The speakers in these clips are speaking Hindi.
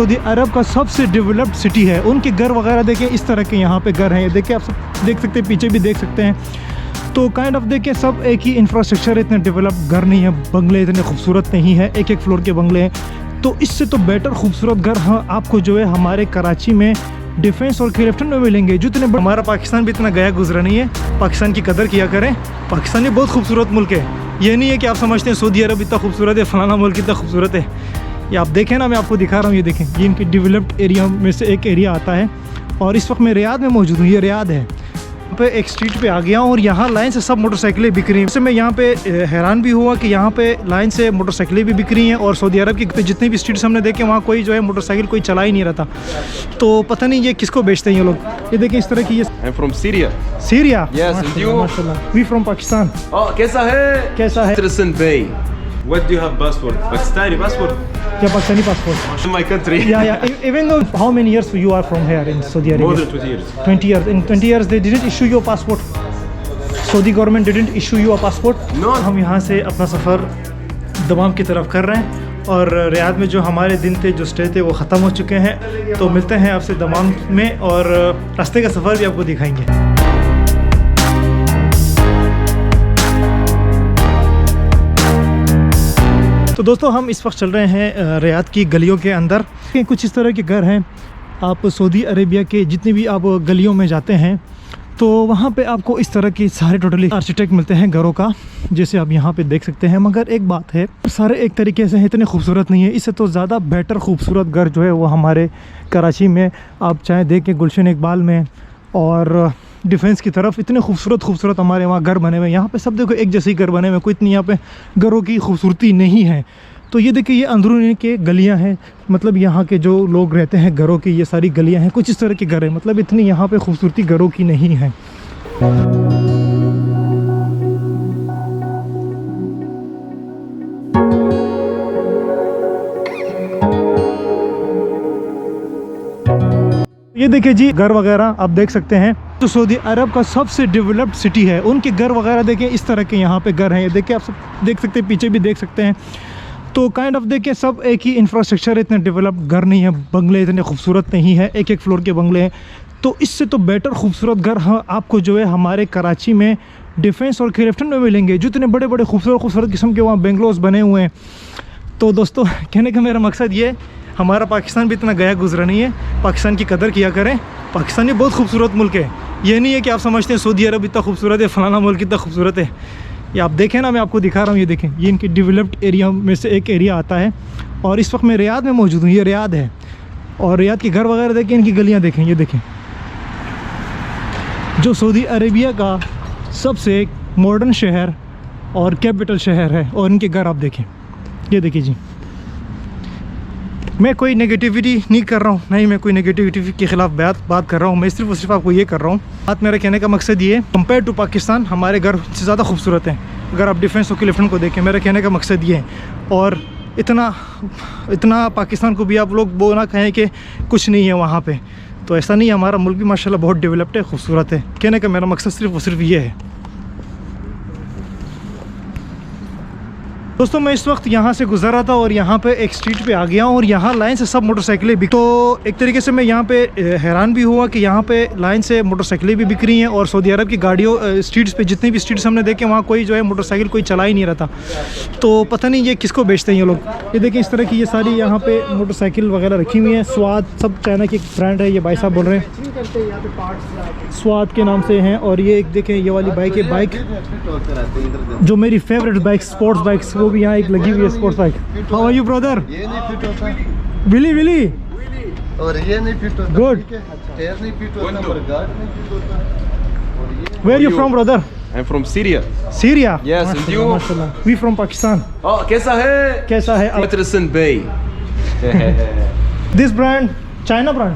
सऊदी अरब का सबसे डेवलप्ड सिटी है। उनके घर वगैरह देखें, इस तरह के यहाँ पे घर हैं, ये देखिए, आप सब देख सकते हैं, पीछे भी देख सकते हैं। तो काइंड ऑफ देखिए, सब एक ही इंफ्रास्ट्रक्चर, इतने डेवलप्ड घर नहीं है, बंगले इतने खूबसूरत नहीं है, एक एक फ्लोर के बंगले हैं। तो इससे तो बेटर खूबसूरत घर आपको जो है हमारे कराची में डिफेंस और क्लिफ्टन में मिलेंगे। जितने हमारा पाकिस्तान भी इतना गया गुजरा नहीं है, पाकिस्तान की कदर किया करें। पाकिस्तान भी बहुत खूबसूरत मुल्क है, ये नहीं है कि आप समझते हैं सऊदी अरब इतना खूबसूरत है, फलाना मुल्क इतना खूबसूरत है। ये आप देखें ना, मैं आपको दिखा रहा हूँ, ये देखें, ये इनके डेवलप्ड एरिया में से एक एरिया आता है। और इस वक्त मैं रियाद में मौजूद हूँ, ये रियाद है। यहाँ पे एक स्ट्रीट पे आ गया हूँ और यहाँ लाइन से सब मोटरसाइकिलें बिक रही हैं। वैसे मैं यहाँ पे हैरान भी हुआ कि यहाँ पे लाइन से मोटरसाइकिलें भी बिक रही हैं। और सऊदी अरब की जितनी भी स्ट्रीट्स हमने देखे, वहाँ कोई जो है मोटरसाइकिल कोई चला ही नहीं रहा था। तो पता नहीं ये किसको बेचते हैं ये लोग। ये देखें इस तरह की, ये I'm from Syria. Syria. Yes, and you? माशाल्लाह। We from Pakistan. Oh, कैसा है? कैसा है? Interesting Bay. What do you have passport? Pakistani passport? क्या Pakistani passport? In my country. Yeah. Even though how many years you are from here in Saudi Arabia? More than 20 years. 20 years. In 20 years they didn't issue you a passport. Saudi government didn't issue you a passport. No. हम यहाँ से अपना सफ़र दमाम की तरफ कर रहे हैं और रियाद में जो हमारे दिन थे, जो स्टे थे, वो ख़त्म हो चुके हैं। तो मिलते हैं आपसे दमाम में और रास्ते का सफ़र भी आपको दिखाएंगे। तो दोस्तों, हम इस वक्त चल रहे हैं रियाद की गलियों के अंदर। कुछ इस तरह के घर हैं। आप सऊदी अरेबिया के जितने भी आप गलियों में जाते हैं तो वहाँ पे आपको इस तरह के सारे टोटली आर्किटेक्ट मिलते हैं घरों का, जैसे आप यहाँ पे देख सकते हैं। मगर एक बात है, सारे एक तरीके से इतने खूबसूरत नहीं है। इससे तो ज़्यादा बेटर खूबसूरत घर जो है वो हमारे कराची में आप चाहे देखें, गुलशन इकबाल में और डिफेंस की तरफ इतने खूबसूरत हमारे वहाँ घर बने हुए हैं। यहाँ पे सब देखो एक जैसे ही घर बने हुए हैं, कोई इतनी यहाँ पे घरों की खूबसूरती नहीं है। तो ये देखिए, ये अंदरूनी के गलियाँ हैं, मतलब यहाँ के जो लोग रहते हैं घरों की ये सारी गलियाँ हैं। कुछ इस तरह के घर हैं, मतलब इतनी यहाँ पे खूबसूरती घरों की नहीं है। ये देखिए जी, घर वगैरह आप देख सकते हैं। तो सऊदी अरब का सबसे डेवलप्ड सिटी है। उनके घर वगैरह देखें, इस तरह के यहाँ पे घर हैं, ये देखिए, आप सब देख सकते हैं, पीछे भी देख सकते हैं। तो काइंड ऑफ देखिए, सब एक ही इंफ्रास्ट्रक्चर, इतने डेवलप्ड घर नहीं है, बंगले इतने खूबसूरत नहीं है, एक एक फ्लोर के बंगले हैं। तो इससे तो बेटर खूबसूरत घर आपको जो है हमारे कराची में डिफेंस और क्लिफ्टन में मिलेंगे। जितने बड़े बड़े खूबसूरत किस्म के वहाँ बेंगलोस बने हुए हैं। तो दोस्तों, कहने का मेरा मकसद ये, हमारा पाकिस्तान भी इतना गया गुजरा नहीं है, पाकिस्तान की कदर किया करें। पाकिस्तान भी बहुत खूबसूरत मुल्क है, ये नहीं है कि आप समझते हैं सऊदी अरब इतना खूबसूरत है, फलाना मुल्क इतना खूबसूरत है। ये आप देखें ना, मैं आपको दिखा रहा हूँ, ये देखें, ये इनके डेवलप्ड एरिया में से एक एरिया आता है। और इस वक्त मैं रियाद में मौजूद हूँ, ये रियाद है। और रियाद के घर वगैरह देखें, इनकी गलियाँ देखें, ये देखें, जो सऊदी अरेबिया का सबसे मॉडर्न शहर और कैपिटल शहर है। और इनके घर आप देखें, ये देखिए जी। मैं कोई नेगेटिविटी नहीं कर रहा हूँ, नहीं मैं कोई नेगेटिविटी के ख़िलाफ़ बात कर रहा हूँ। मैं सिर्फ और सिर्फ आपको ये कर रहा हूँ, बात मेरा कहने का मकसद ये है, कंपेयर टू पाकिस्तान हमारे घर से ज़्यादा खूबसूरत हैं। अगर आप डिफेंस और क्लिफ्टन को देखें, मेरा कहने का मकसद ये है। और इतना पाकिस्तान को भी आप लोग वो ना कहें कि कुछ नहीं है वहाँ पे, तो ऐसा नहीं है। हमारा मुल्क भी माशाल्लाह बहुत डेवलप्ड है, खूबसूरत है। कहने का मेरा मकसद सिर्फ और सिर्फ ये है। दोस्तों, मैं इस वक्त यहाँ से गुजर रहा था और यहाँ पे एक स्ट्रीट पे आ गया हूँ और यहाँ लाइन से सब मोटरसाइकिलें बिक। तो एक तरीके से मैं यहाँ पे हैरान भी हुआ कि यहाँ पे लाइन से मोटरसाइकिलें भी बिक रही हैं। और सऊदी अरब की गाड़ियों स्ट्रीट्स पे जितनी भी स्ट्रीट्स हमने देखे, वहाँ कोई जो है मोटरसाइकिल कोई चला ही नहीं रहा था। तो पता नहीं ये किसको बेचते हैं ये लोग। ये देखें, इस तरह की ये सारी यहाँ पे मोटरसाइकिल वगैरह रखी हुई हैं। स्वाद, सब चाइना की ब्रांड है, ये भाई साहब बोल रहे हैं स्वाद के नाम से हैं। और ये एक देखें, ये वाली बाइक है, बाइक जो मेरी फेवरेट बाइक, स्पोर्ट्स बाइक्स, वो भी यहाँ एक लगी हुई है, sports bike. How are you brother? ये नहीं फिट होता, विली और ये नहीं फिट होता, गुड, टायर नहीं फिट होता, और गार्ड नहीं फिट होता। और ये where you from brother? I'm from Syria. Syria. Yes, and you? माशाल्लाह। We from Pakistan. Oh, कैसा है? कैसा है? Interesting Bay. This brand China brand?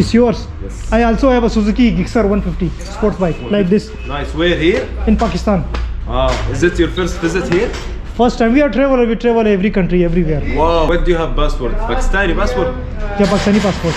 It's yours. Yes. I also have a Suzuki Gixxer 150 sports bike like this Nice. Where here? in Pakistan. Is it your first visit here? First time. We are traveler. We travel every country, everywhere. Wow. What do you have passport? Pakistani passport? क्या Pakistani passport?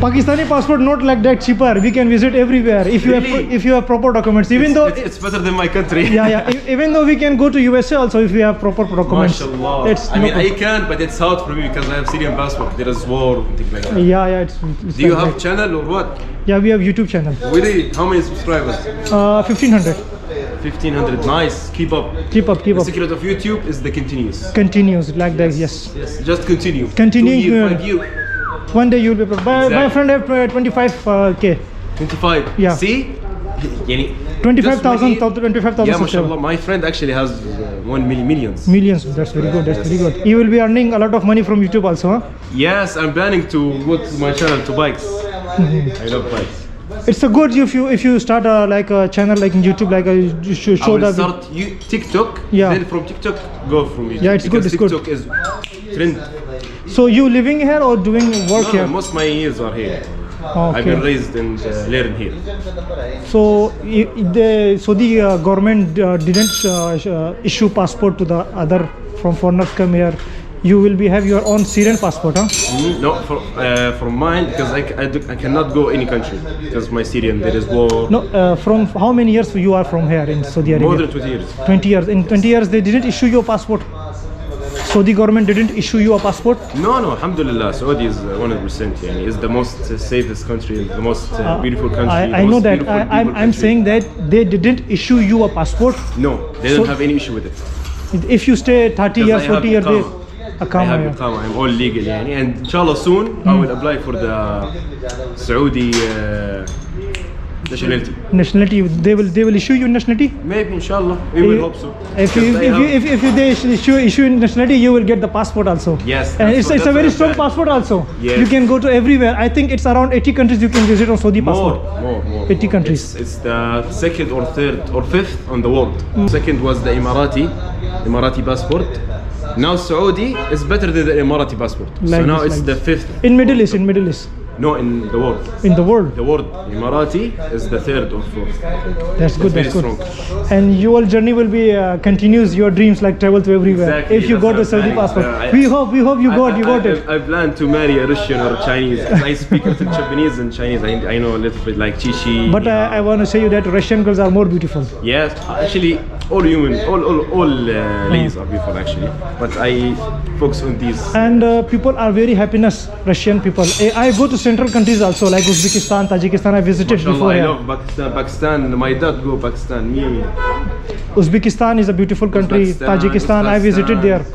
Pakistani passport not like that cheaper. We can visit everywhere if you Really? have if you have proper documents. Even though it's better than my country. yeah. Even though we can go to USA also if we have proper documents. MashaAllah. It's I no mean, I problem. can, but it's hard for me because I have Syrian passport. There is war and things like that. Yeah. It's Do you like have that. channel or what? Yeah, we have YouTube channel. Really? How many subscribers? 1500. 1500. Nice. Keep up. Keep up. The secret of YouTube is the continuous. Continues like that. Yes. Yes. Just continue. Continuing 2 years, to- 5 years. One day you'll be. My Exactly. friend have 25k. 25. Yeah. See? Yani, 25,000 just when 25,000 Yeah, subscribers. mashallah. My friend actually has 1 million millions. Millions. That's very good. That's very good. You will be earning a lot of money from YouTube also, huh? Yes, I'm planning to go to my channel to bikes. I love bikes. It's a good if you start like a channel like in YouTube, like you should I show will that. start TikTok. Yeah. Then from TikTok go from YouTube. Yeah, it's good, because it's good. TikTok is trend. So you living here or doing work No, here? most of my years are here. Okay. I've been raised and learned here. So the government didn't issue passport to the other from foreigners come here. You will have your own Syrian passport, huh? No, from mine because I cannot go any country because my Syrian there is war. No, from how many years you are from here in Saudi Arabia? More than 20 years. 20 years. In 20 years they didn't issue you a passport. Saudi government didn't issue you a passport. No, alhamdulillah, Saudi is 100%. Yani, is the most safest country, the most beautiful country. I the know most that. beautiful I'm people country. saying that they didn't issue you a passport. No, they don't So- have any issue with it. If you stay 30 Because years, I have 40 years, Iqama. I have yeah. Iqama, I'm all legal yani. And inshallah soon I will apply for the Saudi nationality. Nationality, they will issue you nationality. Maybe inshallah, we will hope so. If Because I have- if they issue nationality, you will get the passport also. Yes, and that's it's a very what strong I'm planning. passport also. Yes. You can go to everywhere. I think it's around 80 countries you can visit on Saudi passport. More. 80 countries. It's the second or third or fifth on the world. Second was the Emirati passport. Now Saudi is better than the Emirati passport. So Like now this, it's like the fifth. In Middle East. No, in the world. In the world. The world Emirati is the third or fourth. That's good. very That's good. strong. And your journey will be continues your dreams like travel to everywhere. Exactly, If you that's got the what I'm Saudi planning. passport, I- we hope you got it. I plan to marry a Russian or a Chinese. 'Cause I speak a little Japanese and Chinese. I know a little bit like Chichi. But I want to say you that Russian girls are more beautiful. Yes, actually, all human, all ladies are beautiful actually. But I focus on these. And people are very happiness, Russian people. I go to central countries also like Uzbekistan, Tajikistan. I visited Mashallah, before. I Yeah. love Pakistan. My dad go Pakistan. Me. Uzbekistan is a beautiful country. Tajikistan, I visited there.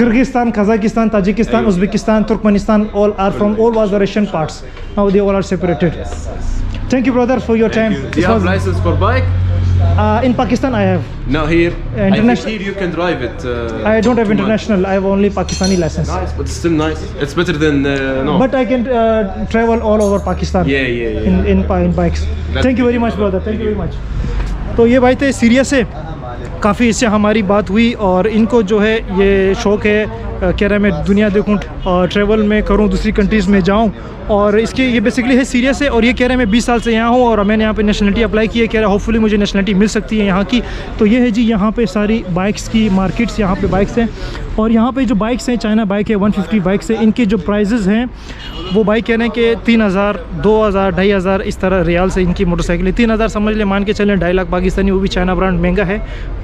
Kyrgyzstan, Kazakhstan, Tajikistan, Uzbekistan, Turkmenistan, all was the Russian parts. Now they all are separated. Thank you, brother, for your time. Do you This have was- license for bike? in Pakistan, I have. No, here. I International- think here you can drive it. I don't have too much. international. I have only Pakistani license. Nice, but still nice. It's better than no. But I can travel all over Pakistan. Yeah. In bikes. That's Thank you very much, brother. Thank you very much. तो ये भाई थे सीरिया से, काफ़ी इससे हमारी बात हुई और इनको जो है ये शौक़ है, कह रहा है मैं दुनिया देखूँ और ट्रैवल में करूँ, दूसरी कंट्रीज़ में जाऊँ। और इसके ये बेसिकली है सीरिया से और ये कह रहे हैं मैं 20 साल से यहाँ हूँ और मैंने यहाँ पे नेशनलिटी अप्लाई की है, कह रहा है होपफुली मुझे नेशनलिटी मिल सकती है यहाँ की। तो ये है जी यहाँ पे सारी बाइक्स की मार्केट्स, यहाँ पे बाइक्स हैं और यहाँ पे जो बाइक्स हैं, चाइना बाइक है 150 बाइक्स है, इनके जो प्राइजेज़ हैं वो बाइक कह रहे हैं कि 3,000, 2,000, 2,500 इस तरह रियाल से इनकी मोटरसाइकिल है। 3,000 समझ ले, मान के चलें 2.5 लाख पाकिस्तानी, वो भी चाइना ब्रांड महंगा है।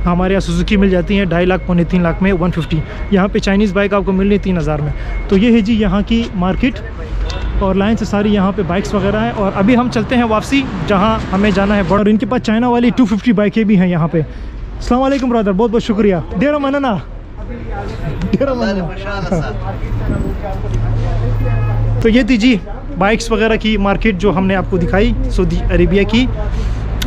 हमारे यहाँ सुजुकी मिल जाती है 2.5 लाख, 3 लाख में 150। यहाँ पे चाइनीज़ बाइक आपको मिल रही है 3,000 में। तो ये है जी यहाँ की मार्केट और लाइन से सारी यहाँ पे बाइक्स वगैरह हैं। और अभी हम चलते हैं वापसी जहाँ हमें जाना है। और इनके पास चाइना वाली 250 बाइकें भी हैं यहाँ पे। अस्सलाम वालेकुम ब्रदर, बहुत बहुत शुक्रिया। डेरा मनना, डेरा मनना। तो ये थी जी बाइक्स वगैरह की मार्केट जो हमने आपको दिखाई सऊदी अरेबिया की।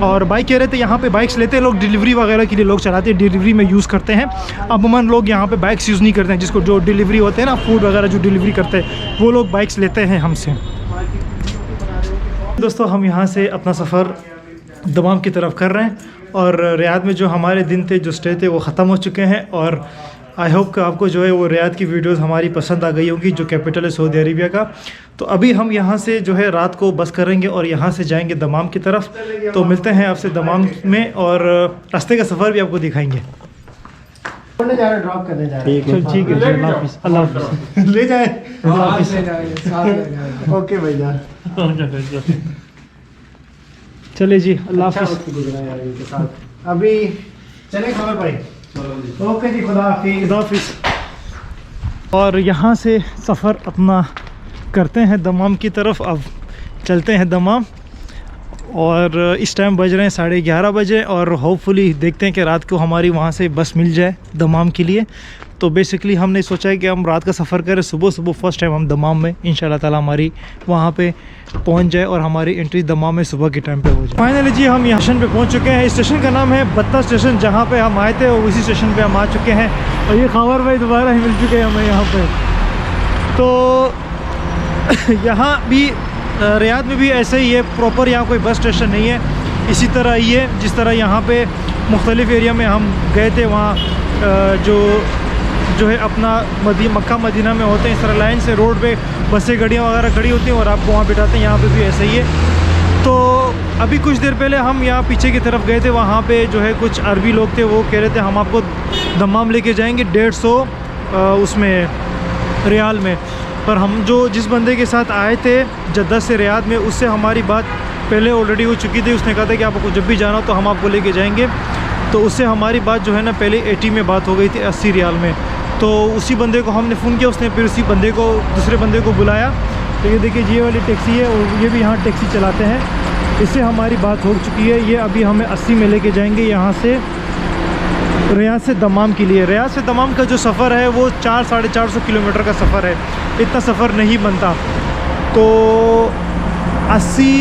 और बाइक कह रहे थे यहाँ पे बाइक्स लेते हैं लोग, डिलीवरी वगैरह के लिए लोग चलाते हैं, डिलीवरी में यूज़ करते हैं। अमूमन लोग यहाँ पे बाइक्स यूज़ नहीं करते हैं, जिसको जो डिलीवरी होते हैं ना, फूड वगैरह जो डिलीवरी करते हैं वो लोग बाइक्स लेते हैं हमसे। दोस्तों हम यहाँ से अपना सफ़र दमाम की तरफ कर रहे हैं और रियाद में जो हमारे दिन थे, जो स्टे थे, वो ख़त्म हो चुके हैं। और आई होप कि आपको जो है वो रियाद की वीडियोस हमारी पसंद आ गई होगी, जो कैपिटल है सऊदी अरेबिया का। तो अभी हम यहाँ से जो है रात को बस करेंगे और यहाँ से जाएंगे दमाम की तरफ। तो मिलते हैं आपसे दमाम में और रास्ते का सफ़र भी आपको दिखाएंगे। छोड़ने जा रहे हैं, ड्रॉप करने जा रहे ठीक है ठीक है जी, अल्लाह हाफिज़, अल्लाह हाफिज़। हैं। ले जाए। अल्लाह हाफिज़। ओके भैया। चले जी, अल्लाह अच्छा हाफिज़। वक्त गुजरा यार इनके साथ। अभी चले खबर भाई। ओके जी, खुदा हाफिज़। खुदा हाफिज़। और यहाँ से सफ़र अपना करते हैं दमाम की तरफ। अब चलते हैं दमाम और इस टाइम बज रहे हैं 11:30 बजे और होपफुली देखते हैं कि रात को हमारी वहाँ से बस मिल जाए दमाम के लिए। तो बेसिकली हमने सोचा है कि हम रात का सफ़र करें, सुबह सुबह फर्स्ट टाइम हम दमाम में इंशाल्लाह ताला हमारी वहाँ पे पहुँच जाए और हमारी एंट्री दमाम में सुबह के टाइम पे हो जाए। फाइनली जी हम यहाँ स्टेशन पे पहुँच चुके हैं। स्टेशन का नाम है बत्ता स्टेशन, जहाँ पे हम आए थे और उसी स्टेशन पे हम आ चुके हैं। और ये खबर भाई दोबारा ही मिल चुके हैं हमें यहाँ पे। तो यहाँ भी रियाद में भी ऐसे ही है, प्रॉपर यहाँ कोई बस स्टेशन नहीं है। इसी तरह ही है जिस तरह यहाँ पे मुख्तलिफ एरिया में हम गए थे, वहाँ जो है अपना मक्का मदीना में होते हैं इस तरह लाइन से रोड पे बसें गाड़ियाँ वगैरह खड़ी होती हैं और आपको वहाँ बिठाते हैं। यहाँ पे भी ऐसा ही है। तो अभी कुछ देर पहले हम यहाँ पीछे की तरफ गए थे, वहाँ पे जो है कुछ अरबी लोग थे, वो कह रहे थे हम आपको दमाम लेके जाएंगे 150 उसमें रियाल में। पर हम जिस बंदे के साथ आए थे जद्दा से रियाद में, उससे हमारी बात पहले ऑलरेडी हो चुकी थी। उसने कहा था कि आपको जब भी जाना हो तो हम आपको लेके जाएंगे। तो उससे हमारी बात जो है ना पहले 80 में बात हो गई थी, 80 रियाल में। तो उसी बंदे को हमने फ़ोन किया, उसने फिर उसी बंदे को दूसरे बंदे को बुलाया। तो ये देखिए ये वाली टैक्सी है और ये भी यहाँ टैक्सी चलाते हैं। इससे हमारी बात हो चुकी है। ये अभी हमें 80 में लेके जाएंगे यहाँ से रियाद से दमाम के लिए। रियाद से दमाम का जो सफ़र है वो 400-450 किलोमीटर का सफ़र है, इतना सफ़र नहीं बनता। तो 80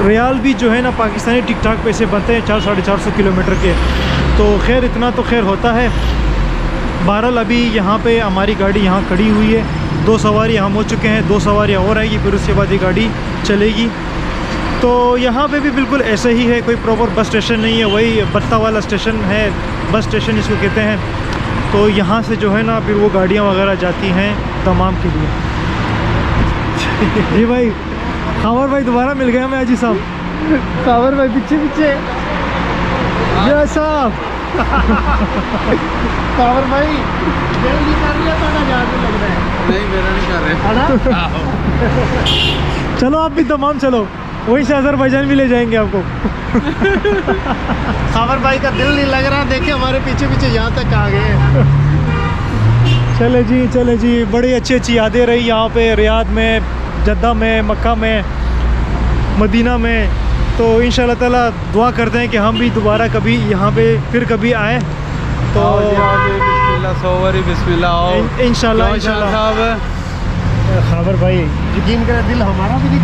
रियाल भी जो है ना पाकिस्तानी टिक टाक पैसे बनते हैं 400-450 किलोमीटर के। तो खैर इतना तो खैर होता है। बहरहाल अभी यहाँ पे हमारी गाड़ी यहाँ खड़ी हुई है, 2 सवारी हम हो चुके हैं, 2 सवारियाँ और आएगी, फिर उसके बाद ये गाड़ी चलेगी। तो यहाँ पे भी बिल्कुल ऐसे ही है, कोई प्रॉपर बस स्टेशन नहीं है, वही बत्ता वाला स्टेशन है, बस स्टेशन इसको कहते हैं। तो यहाँ से जो है ना फिर वो गाड़ियाँ वगैरह जाती हैं दमाम के लिए। जी भाई खबर भाई दोबारा मिल गया हमें अजी साहब। खबर भाई पीछे पीछे। ये साहब खबर भाई दिल नहीं कर रही है, तो जान लग रहा है। नहीं मेरा नहीं कर रहे। चलो आप भी दमाम चलो, वहीं से अज़रबैजान भी ले जाएंगे आपको। खबर भाई का दिल नहीं लग रहा, देखिए हमारे पीछे पीछे यहाँ तक आ गए। चले जी बड़ी अच्छी यादें रही यहाँ पे रियाद में, जद्दा में, मक्का में, मदीना में। तो इंशाल्लाह ताला दुआ करते हैं कि हम भी दोबारा कभी यहाँ पे फिर कभी आएँ। तो बिस्मिल्लाह इंशाल्लाह साहब खबर भाई यकीन करें दिल हमारा भी नहीं